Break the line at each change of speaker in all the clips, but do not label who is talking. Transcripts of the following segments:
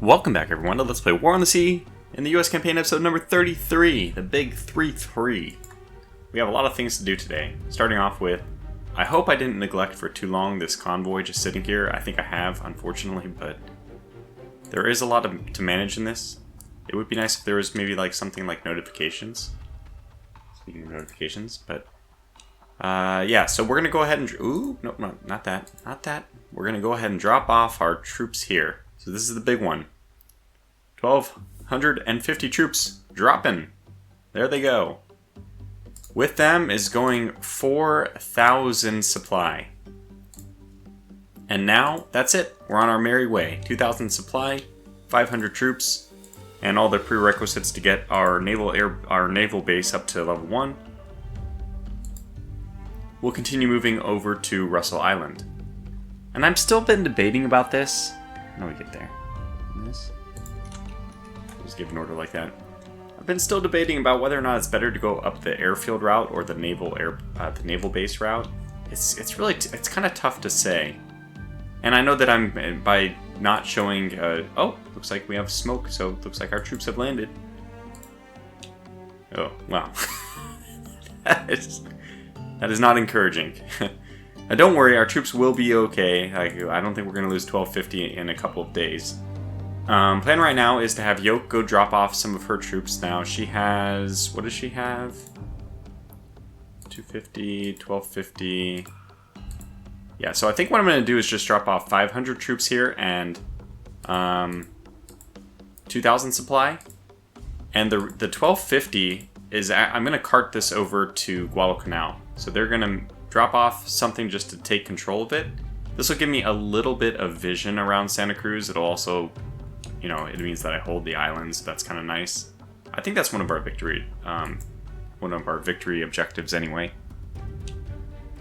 Welcome back everyone to Let's Play War on the Sea in the US campaign episode number 33, the big 3-3. We have a lot of things to do today, starting off with, I hope I didn't neglect for too long this convoy just sitting here. I think I have, unfortunately, but there is a lot to manage in this. It would be nice if there was maybe like something like notifications. Speaking of notifications, but yeah, so we're gonna go ahead and, ooh, no, not that. We're gonna go ahead and drop off our troops here. So this is the big one. 1,250 troops dropping. There they go. With them is going 4,000 supply. And now, that's it. We're on our merry way. 2,000 supply, 500 troops, and all the prerequisites to get our naval base up to level 1. We'll continue moving over to Russell Island. And I've still been debating about this. How do we get there? This? Just give an order like that. I've been still debating about whether or not it's better to go up the airfield route or the naval base route. It's kind of tough to say. And I know that I'm by not showing. Oh, looks like we have smoke, so it looks like our troops have landed. Oh wow, that is not encouraging. Now don't worry, our troops will be okay. I don't think we're going to lose 1,250 in a couple of days. Plan right now is to have Yoke go drop off some of her troops. Now she has, what does she have? 250, 1,250. Yeah, so I think what I'm going to do is just drop off 500 troops here and 2,000 supply. And the 1,250 is, I'm going to cart this over to Guadalcanal. So they're going to drop off something just to take control of it. This will give me a little bit of vision around Santa Cruz. It'll also, you know, it means that I hold the islands. So that's kind of nice. I think that's one of our victory objectives anyway.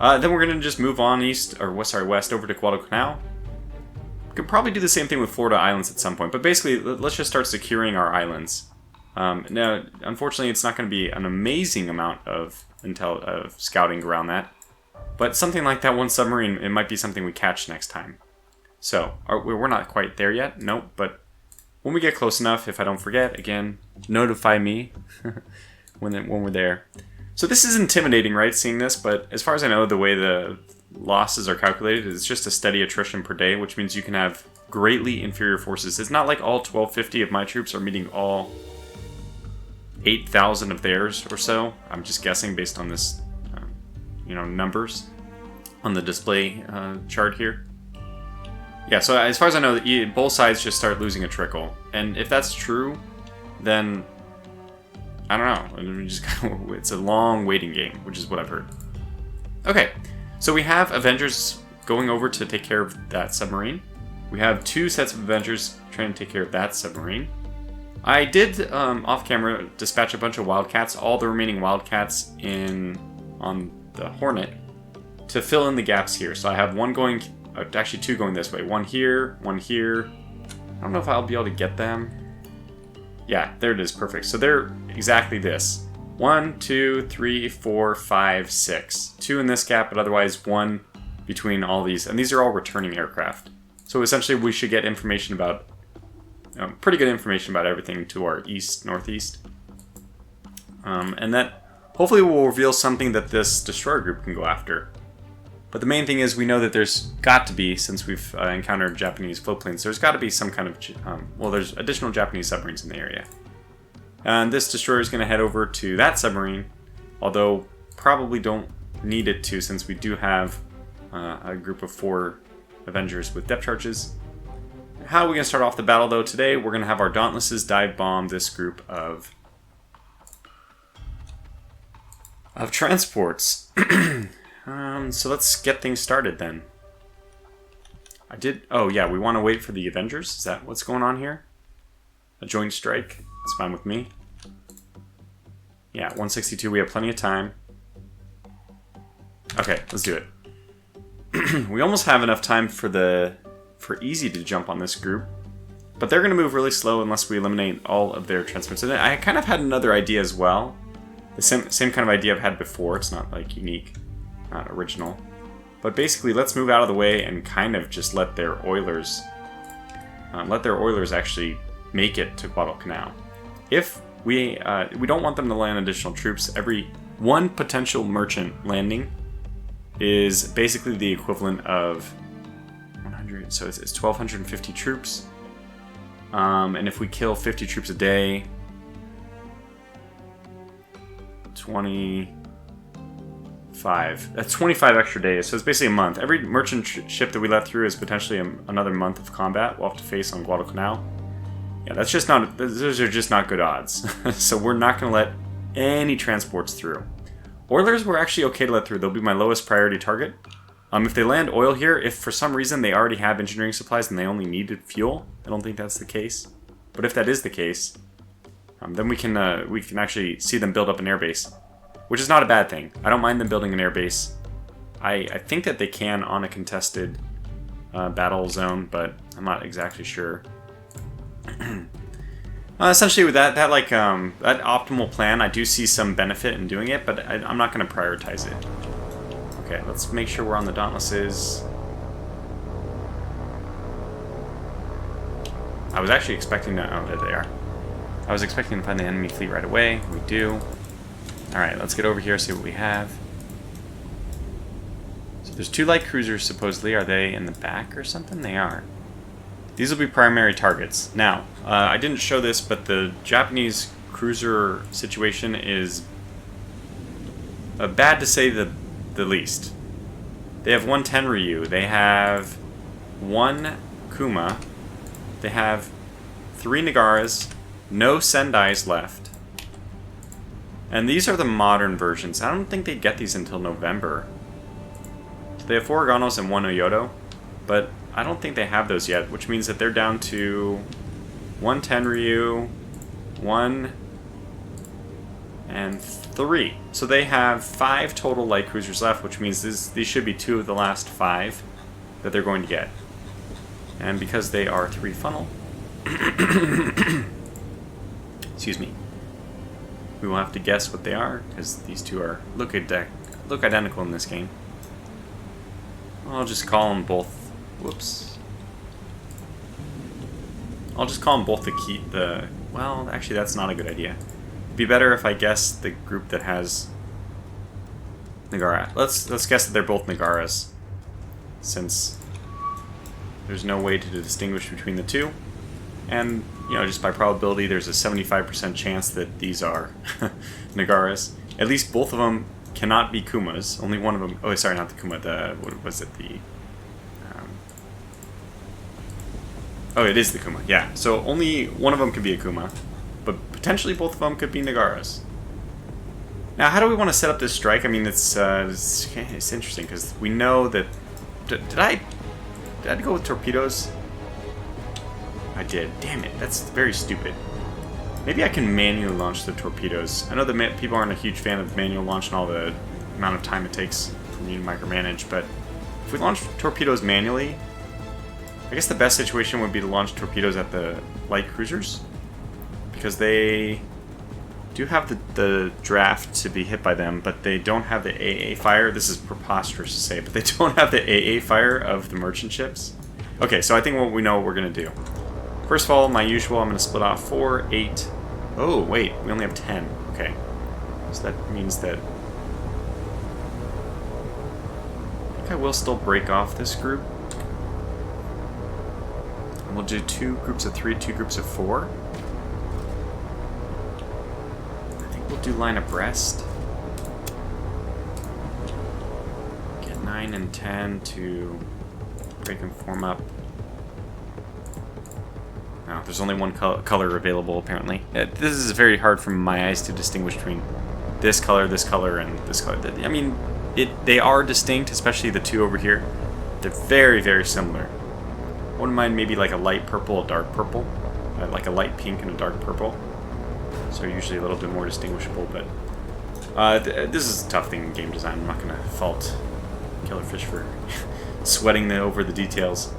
Then we're gonna just move on west over to Guadalcanal. We could probably do the same thing with Florida Islands at some point, but basically let's just start securing our islands. Now, unfortunately, it's not going to be an amazing amount of scouting around that. But something like that one submarine, it might be something we catch next time. So, we're not quite there yet, nope, but when we get close enough, if I don't forget, again, notify me when we're there. So this is intimidating, right, seeing this, but as far as I know, the way the losses are calculated is just a steady attrition per day, which means you can have greatly inferior forces. It's not like all 1,250 of my troops are meeting all 8,000 of theirs or so. I'm just guessing based on this numbers on the display chart here. Yeah, so as far as I know, both sides just start losing a trickle. And if that's true, then I don't know. It's a long waiting game, which is what I've heard. Okay, so we have Avengers going over to take care of that submarine. We have 2 sets of Avengers trying to take care of that submarine. I did, off camera, dispatch a bunch of Wildcats, all the remaining Wildcats on the Hornet, to fill in the gaps here. So I have one going, actually 2 going this way. One here, one here. I don't know if I'll be able to get them. Yeah, there it is, perfect. So they're exactly this. 1, 2, 3, 4, 5, 6. 2 in this gap, but otherwise 1 between all these. And these are all returning aircraft. So essentially we should get information about, pretty good information about everything to our northeast. And that hopefully will reveal something that this destroyer group can go after. But the main thing is we know that there's got to be, since we've encountered Japanese floatplanes, there's got to be some kind of, there's additional Japanese submarines in the area. And this destroyer is going to head over to that submarine, although probably don't need it to, since we do have a group of 4 Avengers with depth charges. How are we going to start off the battle, though? Today, we're going to have our Dauntlesses dive bomb this group of transports. So let's get things started then. Oh yeah, we want to wait for the Avengers? Is that what's going on here? A joint strike? That's fine with me. Yeah, 162, we have plenty of time. Okay, let's do it. We almost have enough time for Easy to jump on this group. But they're going to move really slow unless we eliminate all of their transference. And I kind of had another idea as well. The same kind of idea I've had before. It's not like unique, not original. But basically, let's move out of the way and kind of just let their oilers let their oilers actually make it to Guadalcanal. If we don't want them to land additional troops, every one potential merchant landing is basically the equivalent of 100, so it's 1,250 troops. And if we kill 50 troops a day, 25. That's 25 extra days, so it's basically a month. Every merchant ship that we let through is potentially another month of combat we'll have to face on Guadalcanal. Yeah, those are just not good odds. So we're not going to let any transports through. Oilers were actually okay to let through. They'll be my lowest priority target. If they land oil here, if for some reason they already have engineering supplies and they only needed fuel, I don't think that's the case. But if that is the case, then we can actually see them build up an airbase, which is not a bad thing. I don't mind them building an airbase. I think that they can on a contested battle zone, but I'm not exactly sure. Essentially, with that optimal plan, I do see some benefit in doing it, but I'm not going to prioritize it. Okay, let's make sure we're on the Dauntlesses. I was actually expecting to... Oh, there they are. I was expecting to find the enemy fleet right away. We do. Alright, let's get over here, see what we have. So there's 2 light cruisers, supposedly. Are they in the back or something? They are. These will be primary targets. Now, I didn't show this, but the Japanese cruiser situation is bad to say the least. They have 1 Tenryu. They have 1 Kuma. They have 3 Nagaras. No Sendais left. And these are the modern versions. I don't think they get these until November. So they have 4 Ganos and 1 Oyoto, but I don't think they have those yet, which means that they're down to 1 Tenryu, 1, and 3. So they have 5 total light cruisers left, which means these should be 2 of the last 5 that they're going to get. And because they are 3 funnel, excuse me, we will have to guess what they are, because these 2 look identical in this game. I'll just call them both. Whoops. I'll just call them both well, actually that's not a good idea. It'd be better if I guess the group that has Nagara. Let's guess that they're both Nagaras, since there's no way to distinguish between the 2. And, just by probability, there's a 75% chance that these are Nagaras. At least both of them cannot be Kumas. Only one of them... Oh, sorry, not the Kuma. What was it? Oh, it is the Kuma. Yeah. So only one of them could be a Kuma. But potentially both of them could be Nagaras. Now, how do we want to set up this strike? I mean, it's interesting, because we know that... Did I go with torpedoes? I did. Damn it, that's very stupid. Maybe I can manually launch the torpedoes. I know that people aren't a huge fan of manual launch and all the amount of time it takes for me to micromanage, but if we launch torpedoes manually, I guess the best situation would be to launch torpedoes at the light cruisers, because they do have the draft to be hit by them, but they don't have the AA fire. This is preposterous to say, but they don't have the AA fire of the merchant ships. Okay, so I think what we know what we're going to do. First of all, my usual, I'm going to split off 4, 8... Oh, wait, we only have 10. Okay. So that means that... I think I will still break off this group. And we'll do 2 groups of 3, 2 groups of 4. I think we'll do line abreast. Get 9 and 10 to break and form up. No, there's only one color available, apparently. This is very hard for my eyes to distinguish between this color, and this color. I mean, they are distinct, especially the 2 over here. They're very, very similar. I wouldn't mind maybe like a light purple, a dark purple. Like a light pink and a dark purple. So usually a little bit more distinguishable, but... this is a tough thing in game design. I'm not going to fault Killerfish for sweating over the details.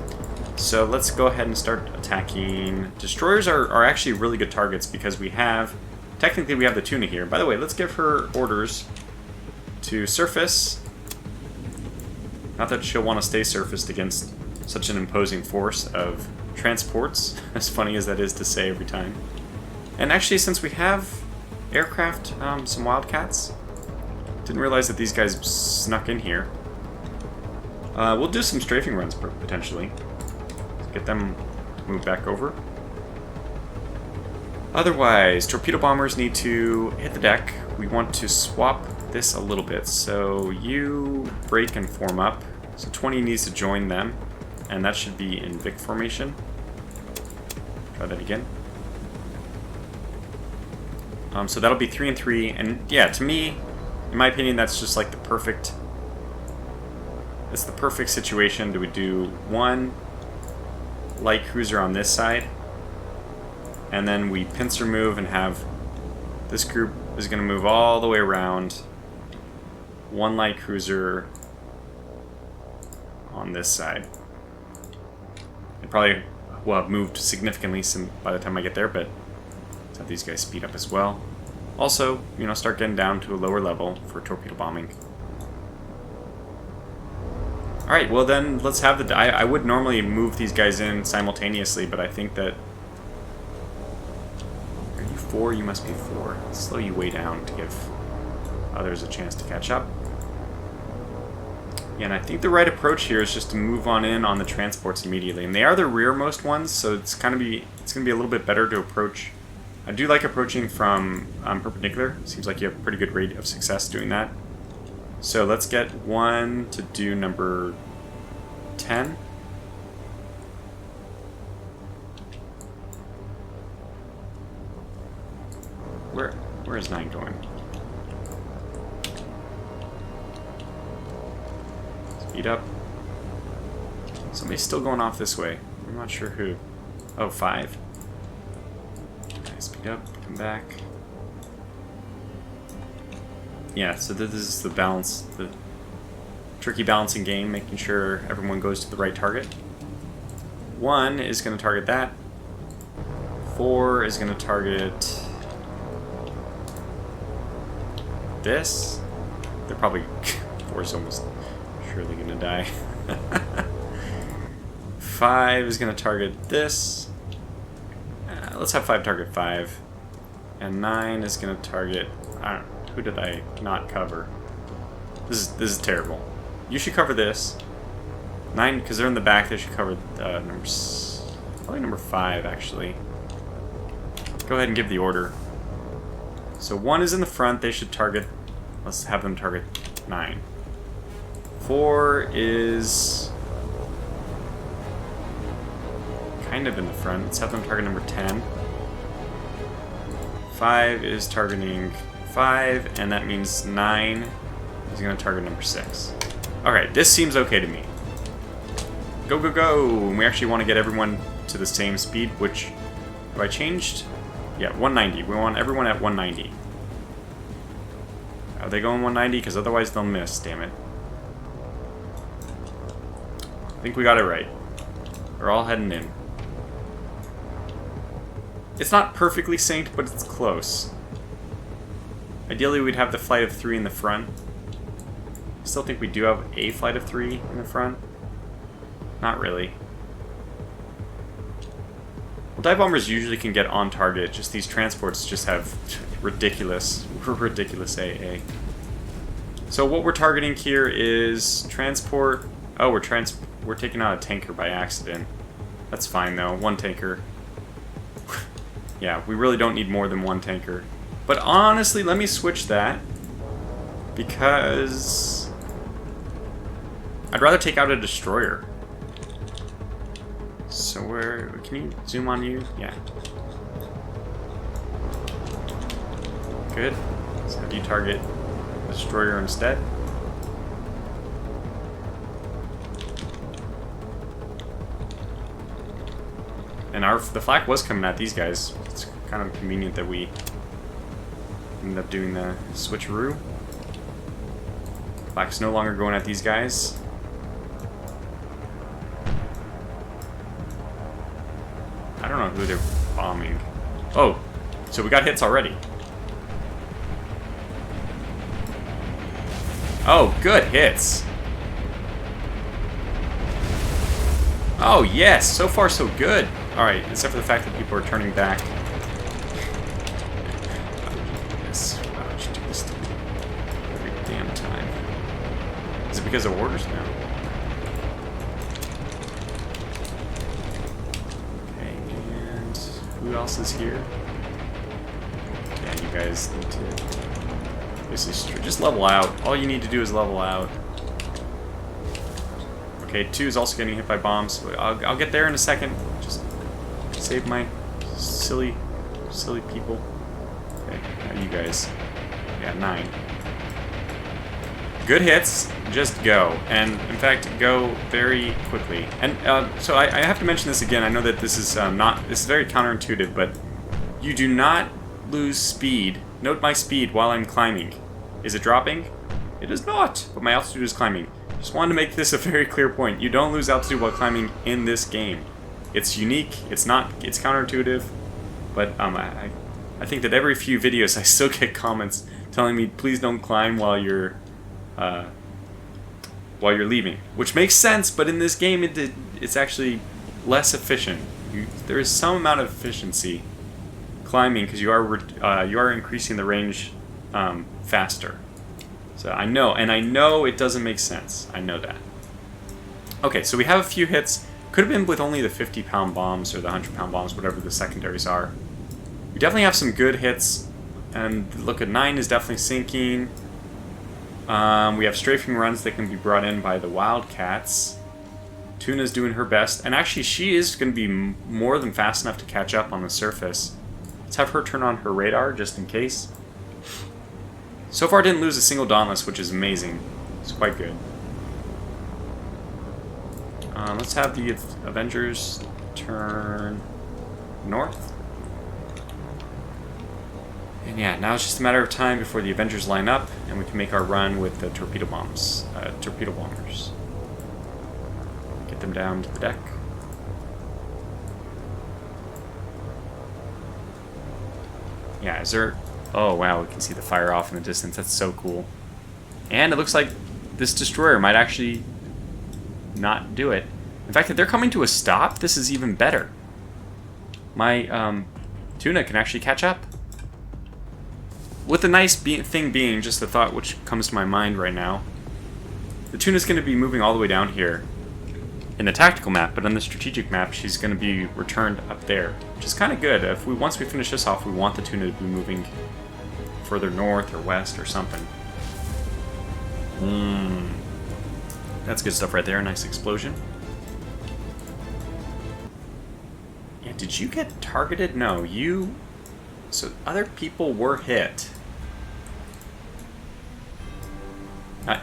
So let's go ahead and start attacking. Destroyers are actually really good targets because we have... Technically we have the Tuna here. By the way, let's give her orders to surface. Not that she'll want to stay surfaced against such an imposing force of transports, as funny as that is to say every time. And actually, since we have aircraft, some Wildcats, didn't realize that these guys snuck in here. We'll do some strafing runs, potentially. Get them moved back over. Otherwise, torpedo bombers need to hit the deck. We want to swap this a little bit. So you break and form up. So 20 needs to join them. And that should be in Vic formation. Try that again. So that'll be 3 and 3. And yeah, to me, in my opinion, that's just like the perfect... It's the perfect situation. Do we do one light cruiser on this side? And then we pincer move and have... This group is going to move all the way around. One light cruiser on this side. It probably will have moved significantly by the time I get there, but let's have these guys speed up as well. Also, you know, start getting down to a lower level for torpedo bombing. Alright, well then, let's have the... I would normally move these guys in simultaneously, but I think that... Are you 4? You must be 4. Let's slow you way down to give others a chance to catch up. Yeah, and I think the right approach here is just to move on in on the transports immediately. And they are the rearmost ones, so it's going to be a little bit better to approach. I do like approaching from perpendicular. Seems like you have a pretty good rate of success doing that. So let's get one to do number 10. Where is 9 going? Speed up. Somebody's still going off this way. I'm not sure who. Oh, 5. Okay, speed up, come back. Yeah, so this is the balance, the tricky balancing game, making sure everyone goes to the right target. 1 is going to target that. 4 is going to target this. They're probably... 4 is almost surely going to die. 5 is going to target this. Let's have 5 target 5. And 9 is going to target... I don't know. Who did I not cover? This is terrible. You should cover this. 9, because they're in the back, they should cover probably number 5, actually. Go ahead and give the order. So 1 is in the front, they should target... Let's have them target 9. 4 is... kind of in the front. Let's have them target number 10. 5 is targeting... 5, and that means 9 is going to target number 6. Alright, this seems okay to me. Go, go, go! And we actually want to get everyone to the same speed, which... Have I changed? Yeah, 190. We want everyone at 190. Are they going 190? Because otherwise they'll miss, damn it. I think we got it right. We're all heading in. It's not perfectly synced, but it's close. Ideally, we'd have the flight of 3 in the front. I still think we do have a flight of 3 in the front. Not really. Well, dive bombers usually can get on target. Just these transports just have ridiculous AA. So what we're targeting here is transport. Oh, we're taking out a tanker by accident. That's fine though. 1 tanker. Yeah, we really don't need more than 1 tanker. But honestly, let me switch that, because I'd rather take out a destroyer. So where, can you zoom on you? Yeah. Good. Let's have you target the destroyer instead. And the flak was coming at these guys. It's kind of convenient that we ended up doing the switcheroo. Flak's no longer going at these guys. I don't know who they're bombing. Oh, so we got hits already. Oh, good hits. Oh, yes! So far, so good. Alright, except for the fact that people are turning back. Yes. Why would you do this to me? Every damn time. Is it because of orders now? Okay, and who else is here? Yeah, you guys need to basically just level out. All you need to do is level out. Okay, 2 is also getting hit by bombs. I'll get there in a second. Just save my silly people. Okay, now you guys. Yeah, 9. Good hits. Just go. And, in fact, go very quickly. And so I have to mention this again. I know that this is this is very counterintuitive, but you do not lose speed. Note my speed while I'm climbing. Is it dropping? It is not, but my altitude is climbing. Just wanted to make this a very clear point. You don't lose altitude while climbing in this game. It's unique. It's counterintuitive. But I think that every few videos I still get comments telling me please don't climb while you're leaving, which makes sense. But in this game, it's actually less efficient. There is some amount of efficiency climbing because you are increasing the range faster. So I know it doesn't make sense. I know that. Okay, so we have a few hits. Could have been with only the 50-pound bombs or the 100-pound bombs, whatever the secondaries are. We definitely have some good hits. And look at 9 is definitely sinking. We have strafing runs that can be brought in by the Wildcats. Tuna's doing her best. And actually, she is going to be more than fast enough to catch up on the surface. Let's have her turn on her radar, just in case. So far, didn't lose a single Dauntless, which is amazing. It's quite good. Let's have the Avengers turn north. And yeah, now it's just a matter of time before the Avengers line up, and we can make our run with the torpedo bombers. Get them down to the deck. Yeah, is there... Oh wow, we can see the fire off in the distance. That's so cool. And it looks like this destroyer might actually not do it. In fact, if they're coming to a stop, this is even better. My Tuna can actually catch up. With the nice thing being, just the thought which comes to my mind right now, the Tuna's going to be moving all the way down here in the tactical map, but on the strategic map, she's going to be returned up there, which is kind of good. Once we finish this off, we want the Tuna to be moving further north or west or something. That's good stuff right there. Nice explosion. Yeah, did you get targeted? No, you... So other people were hit.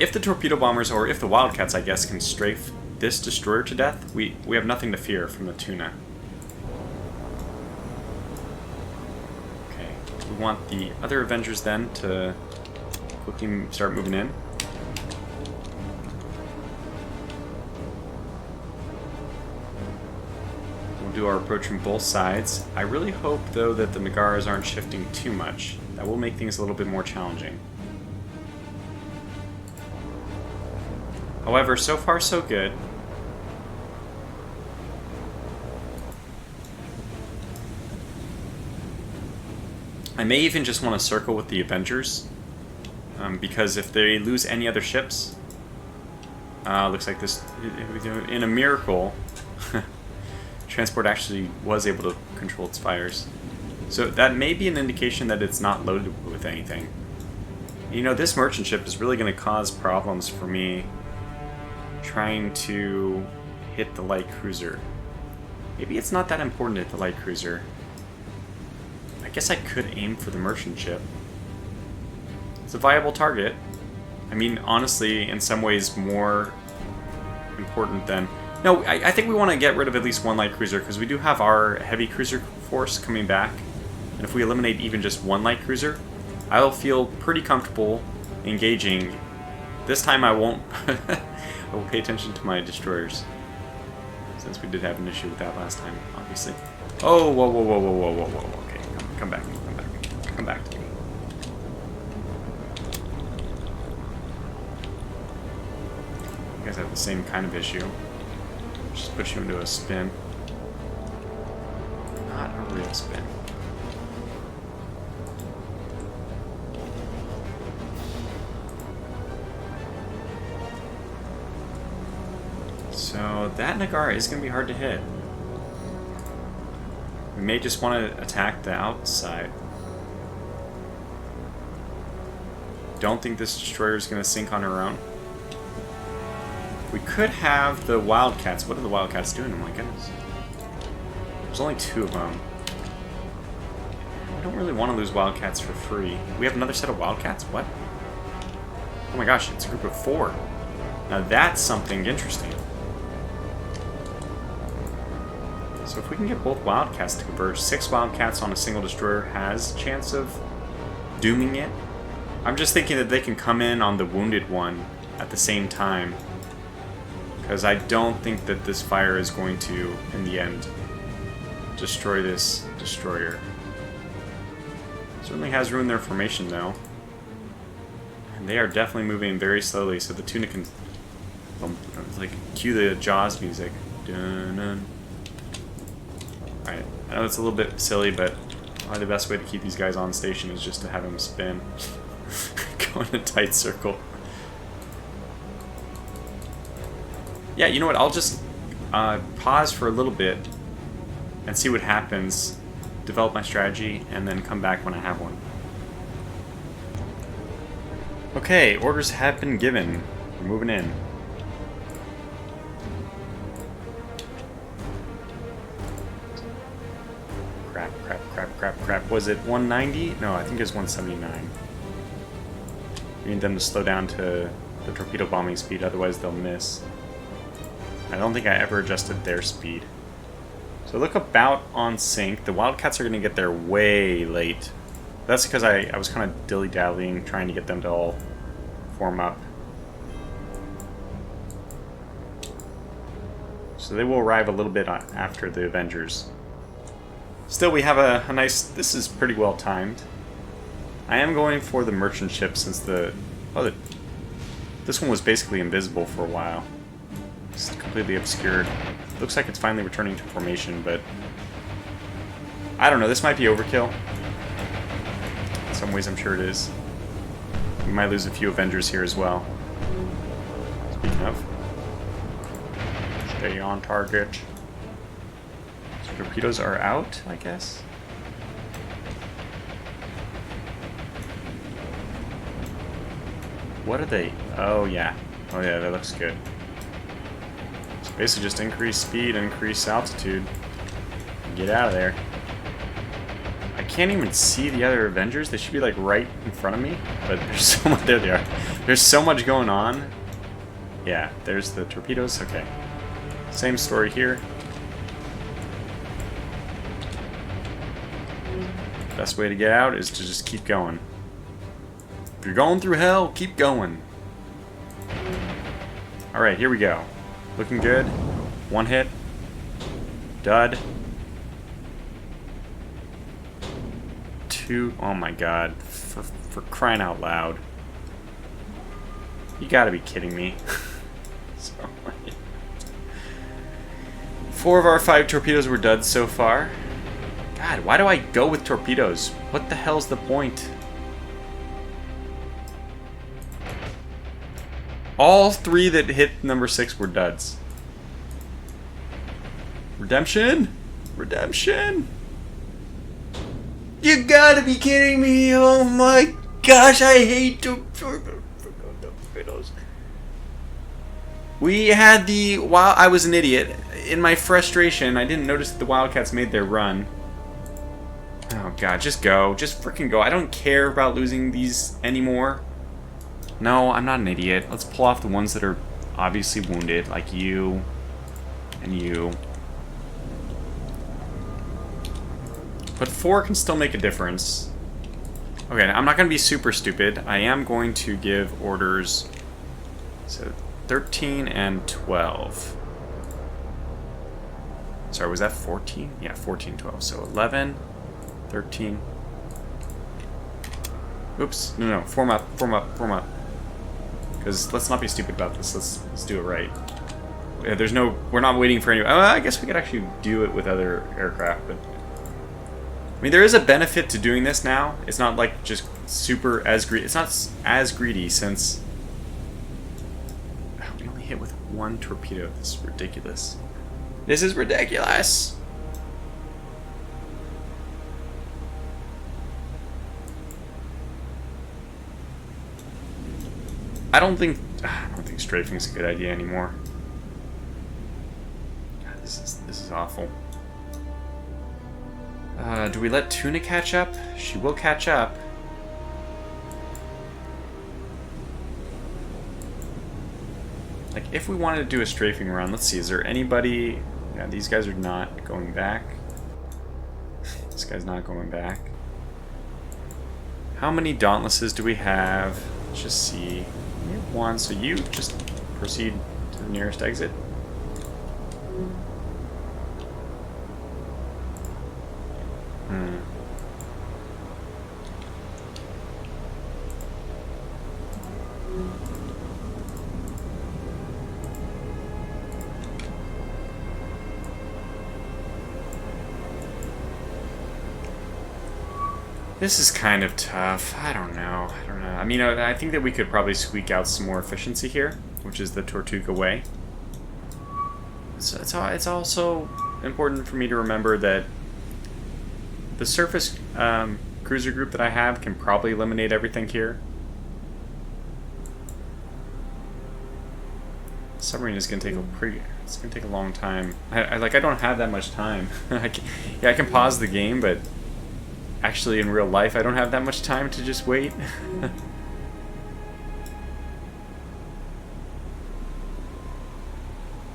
If the torpedo bombers, or if the Wildcats, I guess, can strafe this destroyer to death, we have nothing to fear from the Tuna. Okay, we want the other Avengers then to quickly start moving in. We'll do our approach from both sides. I really hope, though, that the Megaras aren't shifting too much. That will make things a little bit more challenging. However, so far so good. I may even just want to circle with the Avengers, because if they lose any other ships, looks like this, in a miracle, transport actually was able to control its fires. So that may be an indication that it's not loaded with anything. You know, this merchant ship is really going to cause problems for me trying to hit the light cruiser. Maybe it's not that important to hit the light cruiser. I guess I could aim for the merchant ship. It's a viable target. I mean, honestly, in some ways more important than... No, I think we want to get rid of at least one light cruiser, because we do have our heavy cruiser force coming back. And if we eliminate even just one light cruiser, I'll feel pretty comfortable engaging. This time I won't... I will pay attention to my destroyers, since we did have an issue with that last time, obviously. Oh, whoa, whoa, whoa, whoa, whoa, whoa, whoa. Okay, come back, come back to me. You guys have the same kind of issue. Just put you into a spin. Not a real spin. So that Nagara is going to be hard to hit. We may just want to attack the outside. Don't think this destroyer is going to sink on her own. We could have the Wildcats. What are the Wildcats doing? Oh my goodness. There's only 2 of them. I don't really want to lose Wildcats for free. We have another set of Wildcats? What? Oh my gosh, it's a group of 4. Now that's something interesting. So if we can get both Wildcats to converge, 6 Wildcats on a single destroyer has a chance of dooming it. I'm just thinking that they can come in on the wounded one at the same time. Because I don't think that this fire is going to, in the end, destroy this destroyer. Certainly has ruined their formation, though. And they are definitely moving very slowly, so the tuna can, like, cue the Jaws music. Dun-dun. Alright, I know it's a little bit silly, but probably the best way to keep these guys on station is just to have them spin. Go in a tight circle. Yeah, you know what, I'll just pause for a little bit and see what happens, develop my strategy, and then come back when I have one. Okay, orders have been given. We're moving in. Crap. Was it 190? No, I think it was 179. We need them to slow down to the torpedo bombing speed, otherwise they'll miss. I don't think I ever adjusted their speed. So look about on sync. The Wildcats are going to get there way late. That's because I was kind of dilly-dallying, trying to get them to all form up. So they will arrive a little bit after the Avengers. Still, we have a nice... This is pretty well timed. I am going for the merchant ship since this one was basically invisible for a while. It's completely obscured. Looks like it's finally returning to formation, but I don't know. This might be overkill. In some ways, I'm sure it is. We might lose a few Avengers here as well. Speaking of, stay on target. So torpedoes are out, I guess. What are they? Oh yeah, that looks good. So basically, just increase speed, increase altitude, and get out of there. I can't even see the other Avengers. They should be like right in front of me, but there's so much. There they are. There's so much going on. Yeah, there's the torpedoes. Okay, same story here. Best way to get out is to just keep going. If you're going through hell, keep going. Alright, here we go. Looking good. One hit. Dud. 2. Oh my god. For crying out loud. You gotta be kidding me. So, 4 of our 5 torpedoes were duds so far. God, why do I go with torpedoes? What the hell's the point? All 3 that hit number 6 were duds. Redemption? Redemption? You gotta be kidding me! Oh my gosh, I hate torpedoes. We had the... Wow, I was an idiot. In my frustration, I didn't notice that the Wildcats made their run. Oh god, just go. Just freaking go. I don't care about losing these anymore. No, I'm not an idiot. Let's pull off the ones that are obviously wounded, like you and you. But 4 can still make a difference. Okay, I'm not going to be super stupid. I am going to give orders. So 13 and 12. Sorry, was that 14? Yeah, 14, 12. So 11, 13. Oops. No, form up. Because let's not be stupid about this. Let's do it right. there's no, we're not waiting for any. I guess we could actually do it with other aircraft, but I mean, there is a benefit to doing this now. It's not like just super as greedy. It's not as greedy since we only hit with one torpedo. This is ridiculous. This is ridiculous. I don't think strafing is a good idea anymore. God, this is awful. Do we let Tuna catch up? She will catch up. Like, if we wanted to do a strafing run, let's see, is there anybody... Yeah, these guys are not going back. This guy's not going back. How many Dauntlesses do we have? Let's just see. We have one, so you just proceed to the nearest exit. This is kind of tough. I don't know. I mean, I think that we could probably squeak out some more efficiency here, which is the Tortuga way. So it's also important for me to remember that the surface cruiser group that I have can probably eliminate everything here. Submarine is going to take it's going to take a long time. I don't have that much time. I can pause the game, but actually in real life I don't have that much time to just wait.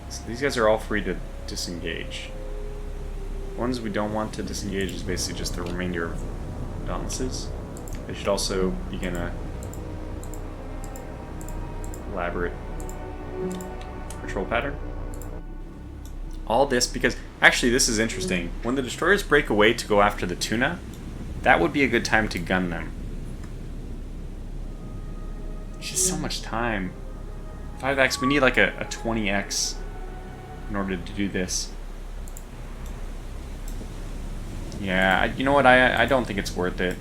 So these guys are all free to disengage. Ones we don't want to disengage is basically just the remainder of Dauntlesses. They should also begin a elaborate patrol pattern. All this because, actually this is interesting, when the destroyers break away to go after the tuna, that would be a good time to gun them. It's just so much time. 5x, we need like a 20x in order to do this. Yeah, you know what, I don't think it's worth it.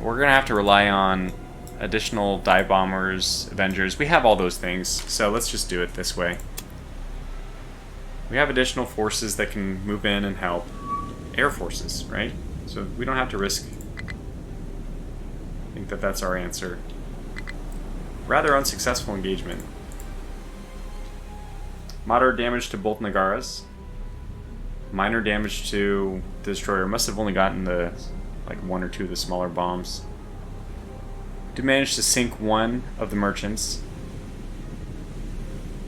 We're gonna have to rely on additional dive bombers, Avengers. We have all those things, so let's just do it this way. We have additional forces that can move in and help. Air forces, right? So we don't have to risk. I think that that's our answer. Rather unsuccessful engagement. Moderate damage to both Nagaras. Minor damage to the destroyer. Must have only gotten the like one or two of the smaller bombs. Did manage to sink one of the merchants.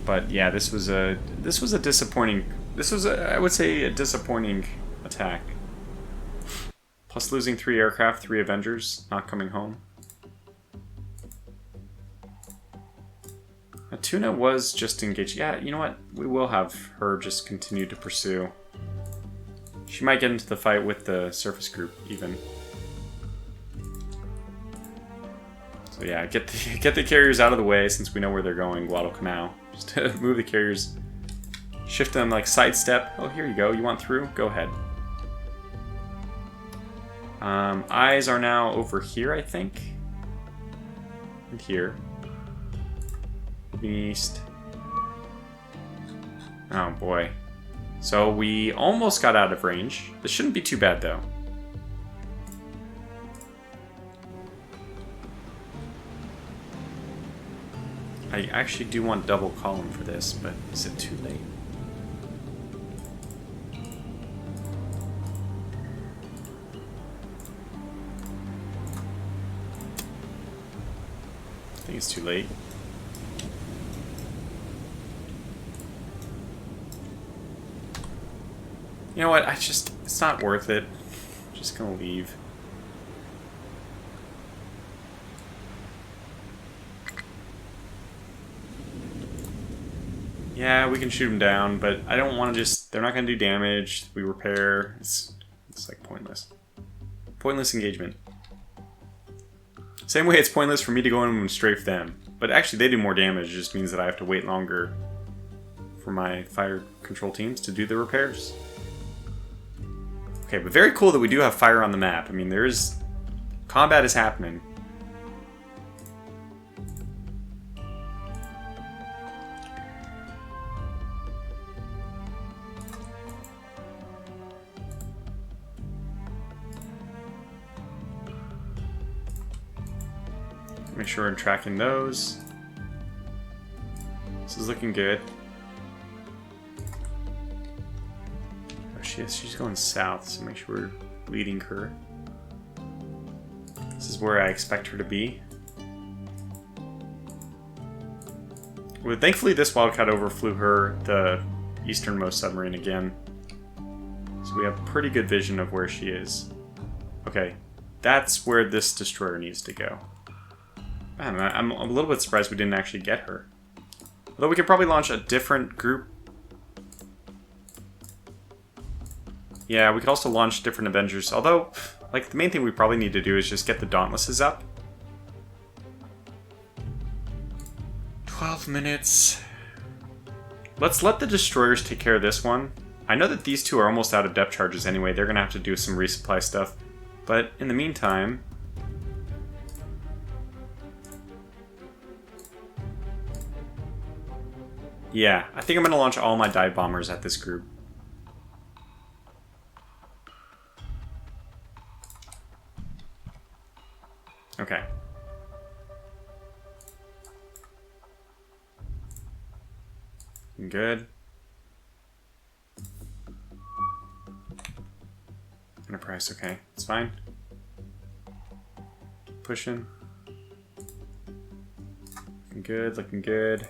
But yeah, this was a disappointing. I would say a disappointing attack. Plus losing 3 aircraft, 3 Avengers, not coming home. Now, Tuna was just engaged. Yeah, you know what? We will have her just continue to pursue. She might get into the fight with the surface group, even. So yeah, get the carriers out of the way since we know where they're going, Guadalcanal. Just move the carriers. Shift them, like sidestep. Oh, here you go. You want through? Go ahead. Eyes are now over here, I think. And here. Moving east. Oh boy. So we almost got out of range. This shouldn't be too bad though. I actually do want double column for this, but is it too late? I think it's too late. You know what? It's not worth it. I'm just gonna leave. Yeah, we can shoot them down, but I don't want to just... They're not going to do damage. We repair. It's like pointless. Pointless engagement. Same way it's pointless for me to go in and strafe them. But actually they do more damage, it just means that I have to wait longer for my fire control teams to do the repairs. Okay, but very cool that we do have fire on the map. I mean, there is... combat is happening. Make sure I'm tracking those. This is looking good. Oh, she's going south, so make sure we're leading her. This is where I expect her to be. Well, thankfully this wildcat overflew her, the easternmost submarine again. So we have pretty good vision of where she is. Okay, that's where this destroyer needs to go. Man, I'm a little bit surprised we didn't actually get her. Although we could probably launch a different group. Yeah, we could also launch different Avengers. Although, like, the main thing we probably need to do is just get the Dauntlesses up. 12 minutes. Let's let the destroyers take care of this one. I know that these two are almost out of depth charges anyway. They're going to have to do some resupply stuff. But in the meantime... yeah, I think I'm going to launch all my dive bombers at this group. Okay. Good. Enterprise, okay. It's fine. Pushing. Looking good, looking good.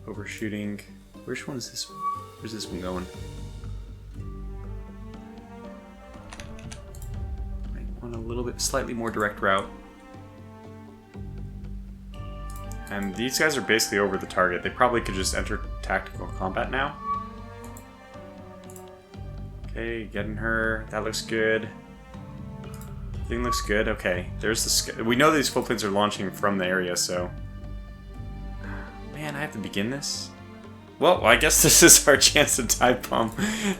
Overshooting. Which one is this one? Where's this one going? Might want a little bit, slightly more direct route. And these guys are basically over the target. They probably could just enter tactical combat now. Okay, getting her. That looks good. Thing looks good. Okay, there's the... we know these full planes are launching from the area, so... man, I have to begin this? Well, I guess this is our chance to dive bomb.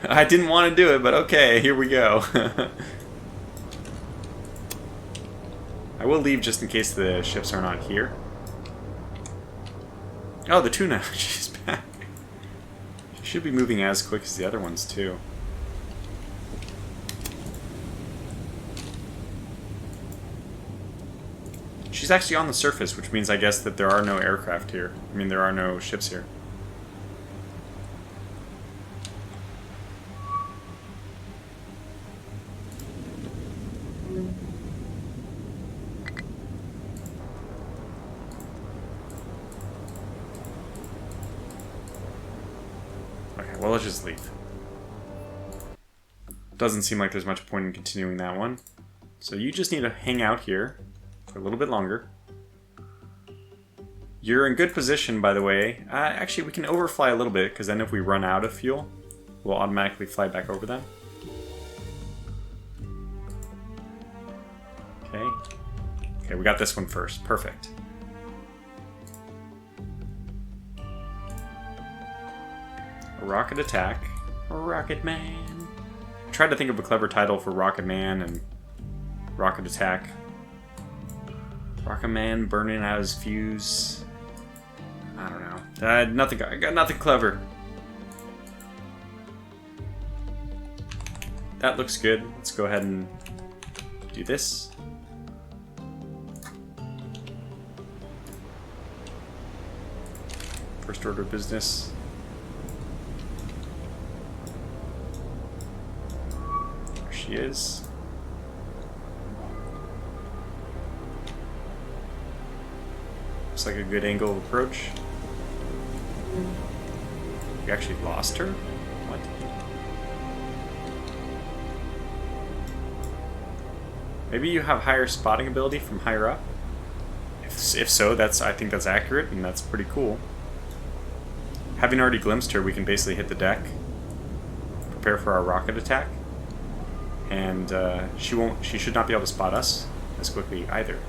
I didn't want to do it, but okay, here we go. I will leave just in case the ships are not here. Oh, the tuna. She's back. She should be moving as quick as the other ones, too. She's actually on the surface, which means I guess that there are no aircraft here. I mean, there are no ships here. Okay, well, let's just leave. Doesn't seem like there's much point in continuing that one. So you just need to hang out here for a little bit longer. You're in good position, by the way. Actually, we can overfly a little bit, because then if we run out of fuel, we'll automatically fly back over them. Okay. Okay, we got this one first. Perfect. A rocket attack. Rocket Man. I tried to think of a clever title for Rocket Man and Rocket Attack. Rocket Man burning out his fuse. I don't know. I got nothing clever. That looks good. Let's go ahead and do this. First order of business. There she is. Looks like a good angle of approach. You actually lost her? What? Maybe you have higher spotting ability from higher up? If so, I think that's accurate, and that's pretty cool. Having already glimpsed her, we can basically hit the deck, prepare for our rocket attack, and she should not be able to spot us. as quickly either.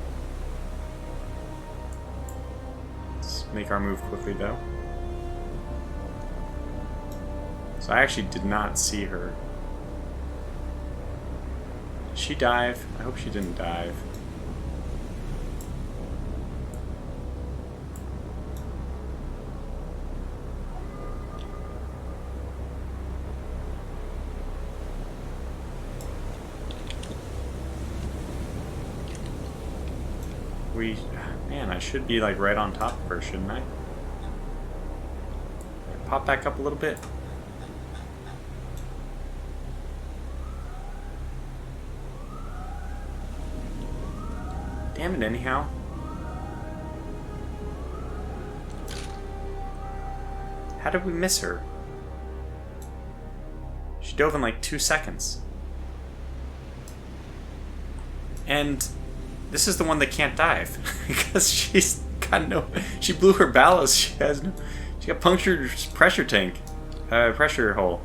Let's make our move quickly though. So I actually did not see her. Did she dive? I hope she didn't dive. Man, I should be like right on top of her, shouldn't I? Pop back up a little bit. Damn it, anyhow. How did we miss her? She dove in like 2 seconds. And this is the one that can't dive because she's got no. She blew her ballast. She got punctured pressure tank, pressure hole.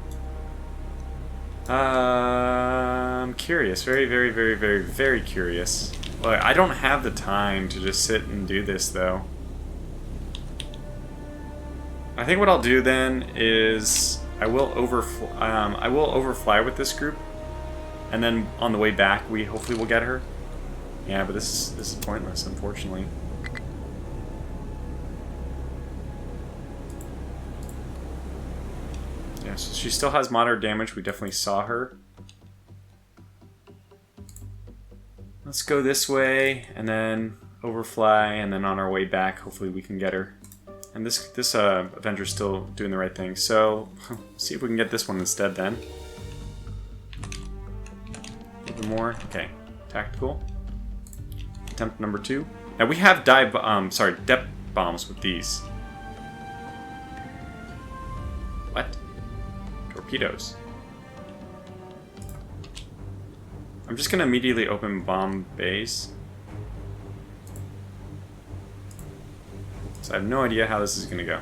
I'm curious, very curious. Well, I don't have the time to just sit and do this though. I think what I'll do then is I will overfly with this group, and then on the way back we hopefully will get her. Yeah, but this is pointless, unfortunately. Yeah, so she still has moderate damage. We definitely saw her. Let's go this way, and then overfly, and then on our way back, hopefully we can get her. And this Avenger's still doing the right thing. So, see if we can get this one instead then. A little bit more. Okay, tactical. Attempt number 2. Now we have depth bombs with these. What? Torpedoes. I'm just gonna immediately open bomb bays. So I have no idea how this is gonna go.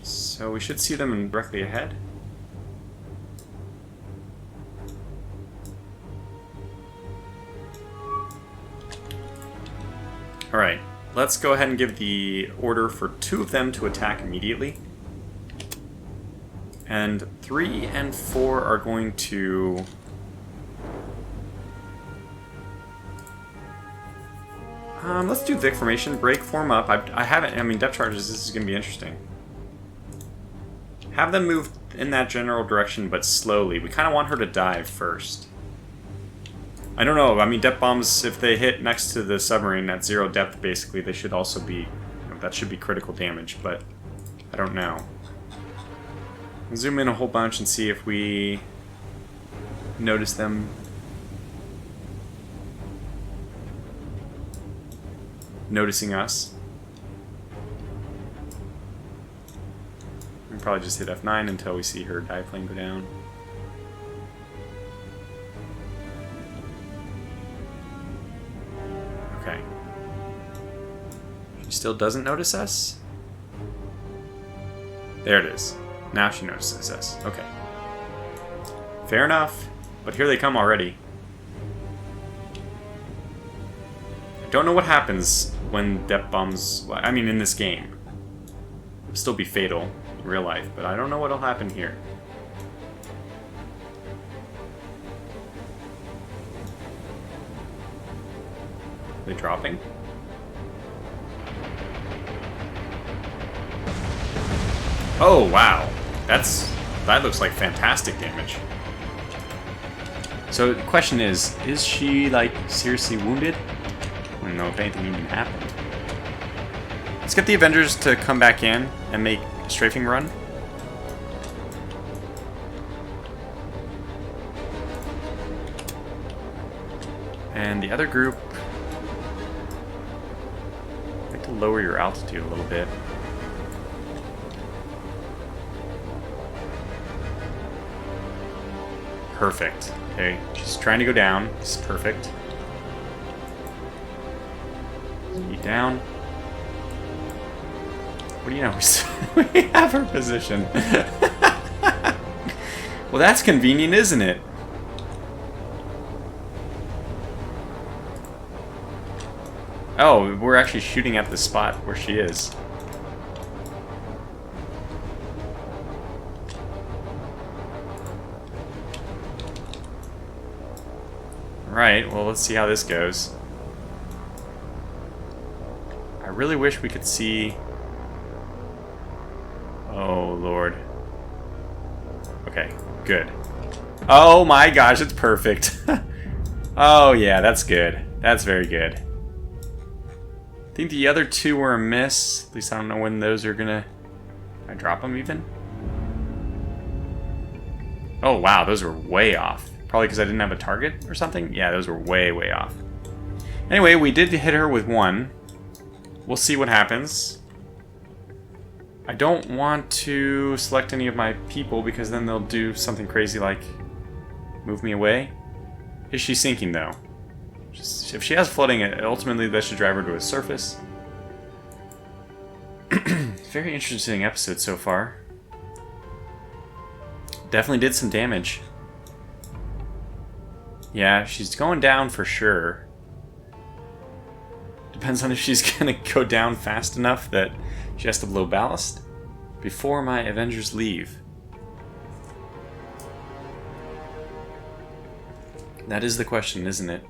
So we should see them directly ahead. Alright, let's go ahead and give the order for 2 of them to attack immediately. And 3 and 4 are going to... let's do Vic formation, break, form up. I haven't, I mean, depth charges, this is going to be interesting. Have them move in that general direction, but slowly. We kind of want her to dive first. I don't know, I mean, depth bombs, if they hit next to the submarine at 0 depth, basically, they should also be, that should be critical damage, but I don't know. I'll zoom in a whole bunch and see if we notice them noticing us. We can probably just hit F9 until we see her dive plane go down. Okay. She still doesn't notice us? There it is. Now she notices us. Okay. Fair enough. But here they come already. I don't know what happens when depth bombs... I mean, in this game. It'll still be fatal in real life, but I don't know what'll happen here. Are they dropping? Oh, wow. That looks like fantastic damage. So the question is she, like, seriously wounded? I don't know if anything even happened. Let's get the Avengers to come back in and make a strafing run. And the other group... I'd like to lower your altitude a little bit. Perfect. Okay, she's trying to go down. This is perfect. Speed down. What do you know? We have her position. Well, that's convenient, isn't it? Oh, we're actually shooting at the spot where she is. Right, well, let's see how this goes. I really wish we could see... Oh, Lord. Okay, good. Oh my gosh, it's perfect. Oh yeah, that's good. That's very good. I think the other two were a miss. At least I don't know when those are gonna... Can I drop them even? Oh wow, those were way off. Probably because I didn't have a target or something? Yeah, those were way, way off. Anyway, we did hit her with one. We'll see what happens. I don't want to select any of my people because then they'll do something crazy like move me away. Is she sinking though? If she has flooding, ultimately that should drive her to a surface. Very interesting episode so far. Definitely did some damage. Yeah, she's going down for sure. Depends on if she's gonna go down fast enough that she has to blow ballast before my Avengers leave. That is the question, isn't it?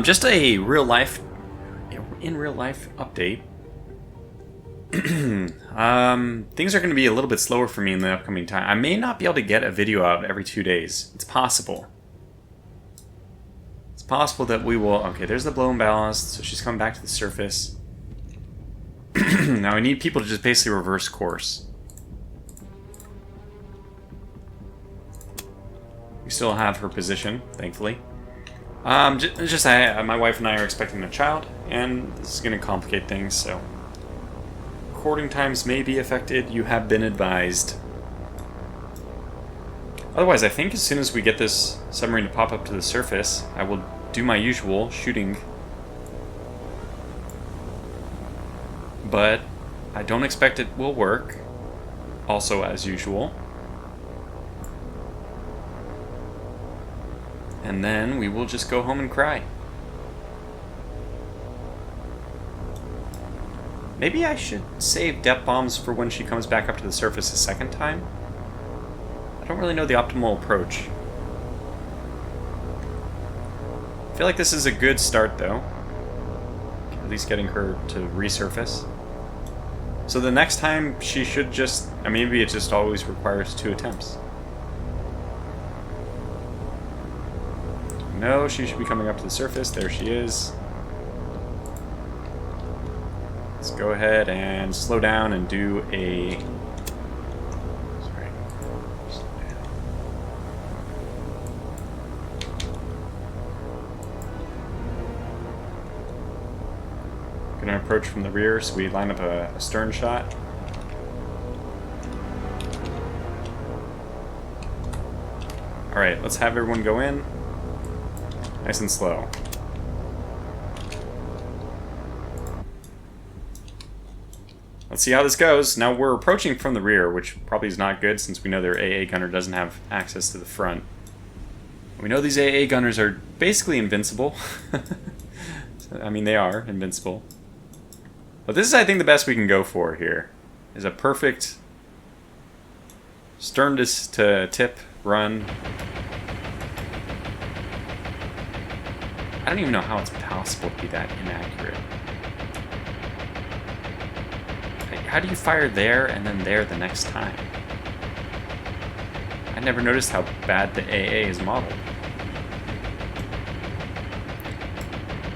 Just a in real life update. Things are going to be a little bit slower for me in the upcoming time. I may not be able to get a video out every 2 days. It's possible. It's possible that we will... Okay, there's the blown ballast, so she's coming back to the surface. Now I need people to just basically reverse course. We still have her position, thankfully. My wife and I are expecting a child, and this is going to complicate things, so... Recording times may be affected. You have been advised. Otherwise, I think as soon as we get this submarine to pop up to the surface, I will do my usual shooting. But I don't expect it will work. Also, as usual. And then we will just go home and cry. Maybe I should save depth bombs for when she comes back up to the surface a second time? I don't really know the optimal approach. I feel like this is a good start, though. At least getting her to resurface. So the next time she should just... maybe it just always requires 2 attempts. No, she should be coming up to the surface. There she is. Let's go ahead and slow down and do a... Sorry. Slow down. Gonna approach from the rear, so we line up a stern shot. Alright, let's have everyone go in. Nice and slow. Let's see how this goes. Now we're approaching from the rear, which probably is not good since we know their AA gunner doesn't have access to the front. We know these AA gunners are basically invincible. They are invincible. But this is, I think, the best we can go for here. Is a perfect stern to tip run. I don't even know how it's possible to be that inaccurate. How do you fire there and then there the next time? I never noticed how bad the AA is modeled.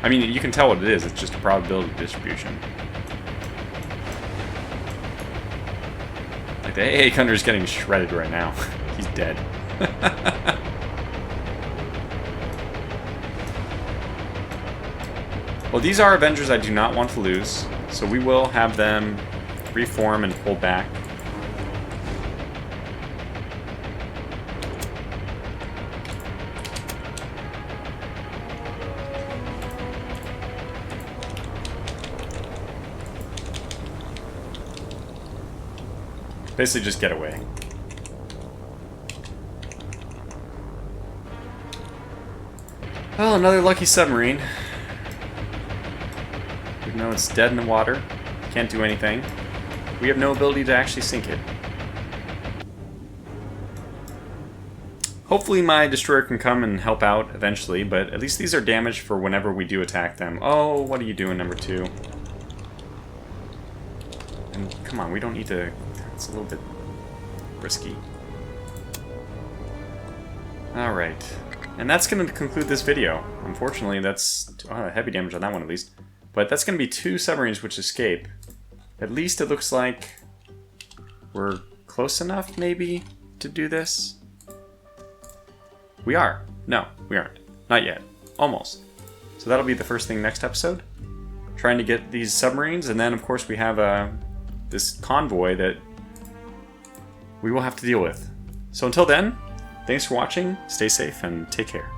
You can tell what it is. It's just a probability distribution. Like, the AA gunner is getting shredded right now. He's dead. Well, these are Avengers I do not want to lose, so we will have them reform and pull back. Basically just get away. Well, another lucky submarine. Even though it's dead in the water, can't do anything. We have no ability to actually sink it. Hopefully my destroyer can come and help out eventually, but at least these are damaged for whenever we do attack them. Oh, what are you doing, number 2? And come on, we don't need to... It's a little bit risky. Alright. And that's going to conclude this video. Unfortunately, that's heavy damage on that one at least. But that's going to be 2 submarines which escape. At least it looks like we're close enough, maybe, to do this. We are. No, we aren't. Not yet. Almost. So that'll be the first thing next episode. Trying to get these submarines, and then of course we have this convoy that we will have to deal with. So until then, thanks for watching, stay safe, and take care.